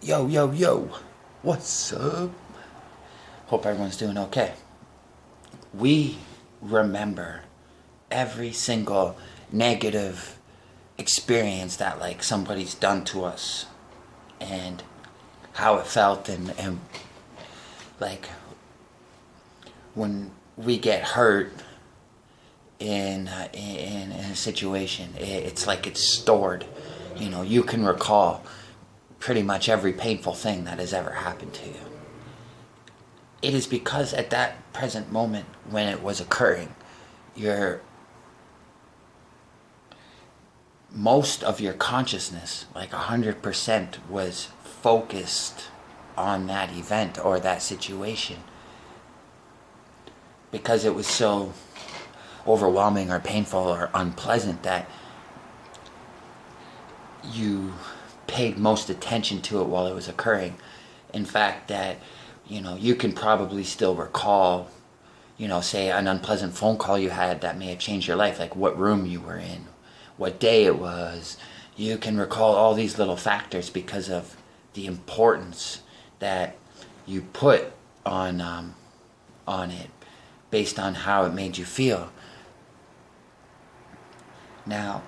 Yo, yo, yo, what's up? Hope everyone's doing okay. We remember every single negative experience that like somebody's done to us and how it felt and like when we get hurt in a situation, it's like it's stored. You know, you can recall pretty much every painful thing that has ever happened to you. It is because at that present moment when it was occurring, your most of your consciousness, like 100%, was focused on that event or that situation because it was so overwhelming or painful or unpleasant that you paid most attention to it while it was occurring. In fact, that, you know, you can probably still recall, you know, say an unpleasant phone call you had that may have changed your life, like what room you were in, what day it was. You can recall all these little factors because of the importance that you put on it based on how it made you feel. Now,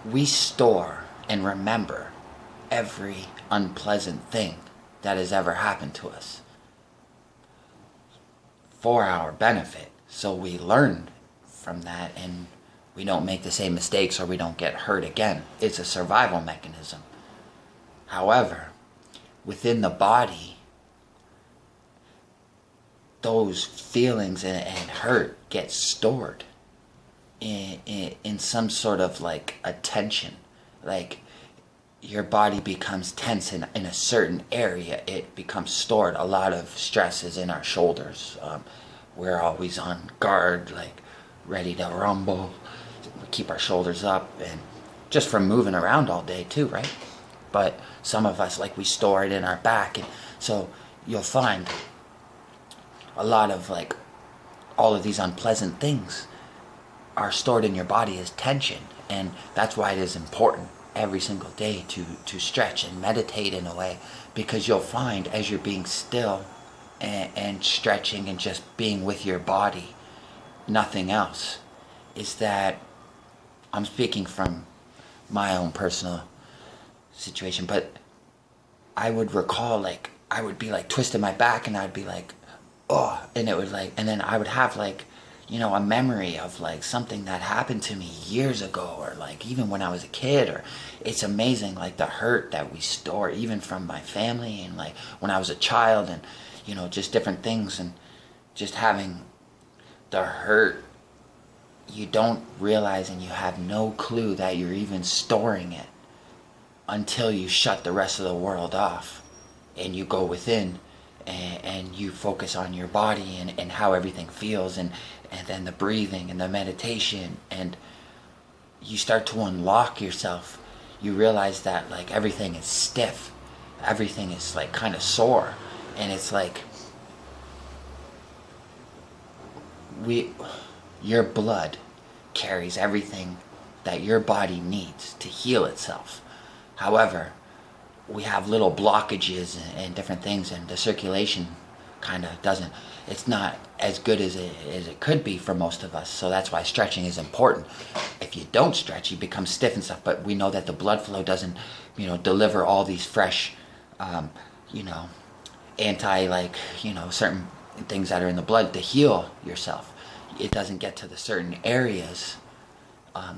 we store and remember every unpleasant thing that has ever happened to us for our benefit. So we learn from that and we don't make the same mistakes or we don't get hurt again. It's a survival mechanism. However, within the body, those feelings and hurt get stored in some sort of like a tension. Like your body becomes tense in a certain area. It becomes stored. A lot of stress is in our shoulders. We're always on guard, like ready to rumble. We keep our shoulders up, and just from moving around all day too, right? But some of us, like, we store it in our back, and so you'll find a lot of like all of these unpleasant things are stored in your body as tension. And that's why it is important every single day to stretch and meditate in a way, because you'll find as you're being still and stretching and just being with your body, nothing else, is that I'm speaking from my own personal situation, but I would recall, like, I would be like twisting my back and I'd be like, oh, and it would like, and then I would have like, you know, a memory of like something that happened to me years ago, or like even when I was a kid. Or it's amazing, like the hurt that we store even from my family and like when I was a child, and you know, just different things, and just having the hurt. You don't realize and you have no clue that you're even storing it until you shut the rest of the world off and you go within and you focus on your body and how everything feels, and then the breathing and the meditation, and you start to unlock yourself. You realize that like everything is stiff, everything is like kind of sore, and it's like your blood carries everything that your body needs to heal itself. However, we have little blockages and different things, and the circulation kind of doesn't, it's not as good as it could be for most of us. So that's why stretching is important. If you don't stretch, you become stiff and stuff, but we know that the blood flow doesn't, you know, deliver all these fresh, you know, anti, like, you know, certain things that are in the blood to heal yourself. It doesn't get to the certain areas.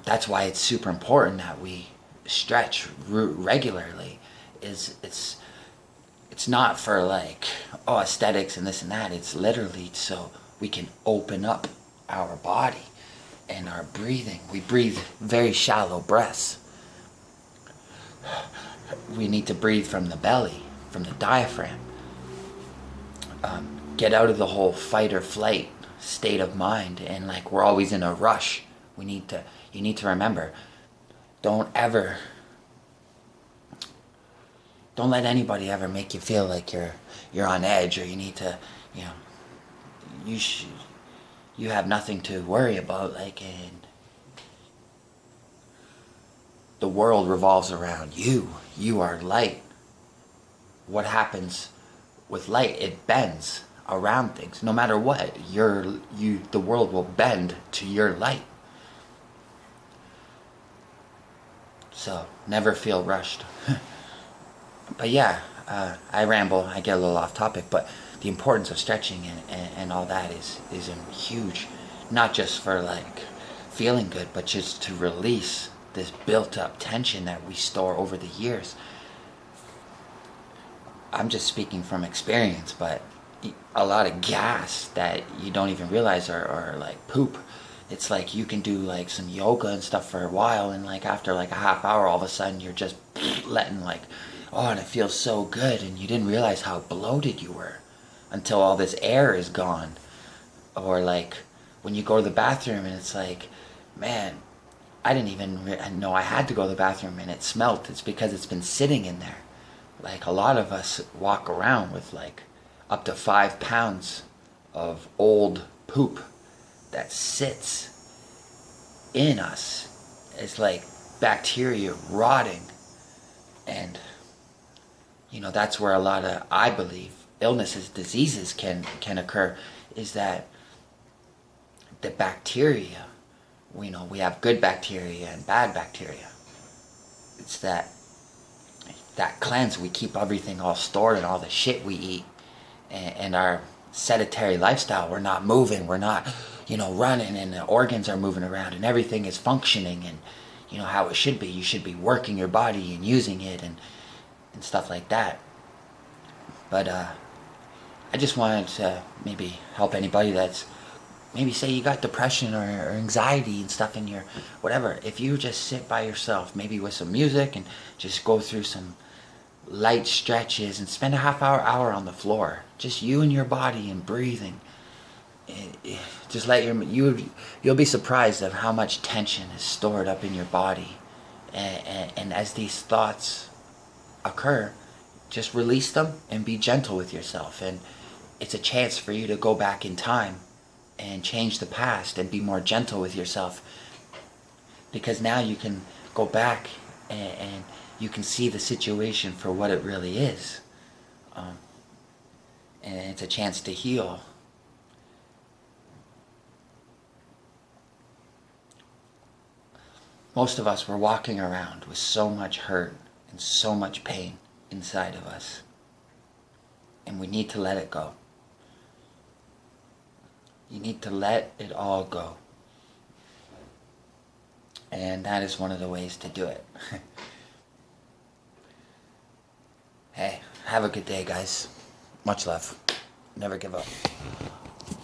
That's why it's super important that we stretch regularly. It's not for like, oh, aesthetics and this and that. It's literally so we can open up our body and our breathing. We breathe very shallow breaths. We need to breathe from the belly, from the diaphragm. Get out of the whole fight or flight state of mind, and like we're always in a rush. You need to remember, don't let anybody ever make you feel like you're on edge, or you need to, you know, you have nothing to worry about, like, and the world revolves around you. You are light. What happens with light? It bends around things. No matter what, the world will bend to your light. So never feel rushed. But yeah, I ramble. I get a little off topic, but the importance of stretching and all that is huge. Not just for like feeling good, but just to release this built up tension that we store over the years. I'm just speaking from experience, but a lot of gas that you don't even realize are like poop. It's like you can do like some yoga and stuff for a while, and like after like a half hour, all of a sudden you're just letting like, oh, and it feels so good, and you didn't realize how bloated you were until all this air is gone. Or like when you go to the bathroom and it's like, man, I didn't even know I had to go to the bathroom and it smelled. It's because it's been sitting in there. Like a lot of us walk around with like up to 5 pounds of old poop that sits in us. It's like bacteria rotting. And you know, that's where a lot of, I believe, illnesses, diseases can occur, is that the bacteria, you know, we have good bacteria and bad bacteria. It's that cleanse. We keep everything all stored and all the shit we eat, and our sedentary lifestyle. We're not moving, we're not, you know, running, and the organs are moving around and everything is functioning and, you know, how it should be. You should be working your body and using it and stuff like that. But I just wanted to maybe help anybody that's, maybe say you got depression or anxiety and stuff in your whatever. If you just sit by yourself, maybe with some music, and just go through some light stretches and spend a half hour on the floor, just you and your body and breathing, just let you'll be surprised of how much tension is stored up in your body. And as these thoughts occur, just release them and be gentle with yourself. And it's a chance for you to go back in time and change the past and be more gentle with yourself, because now you can go back and you can see the situation for what it really is, and it's a chance to heal. Most of us were walking around with so much hurt and so much pain inside of us, and we need to let it go. You need to let it all go. And that is one of the ways to do it. Hey, have a good day, guys. Much love. Never give up.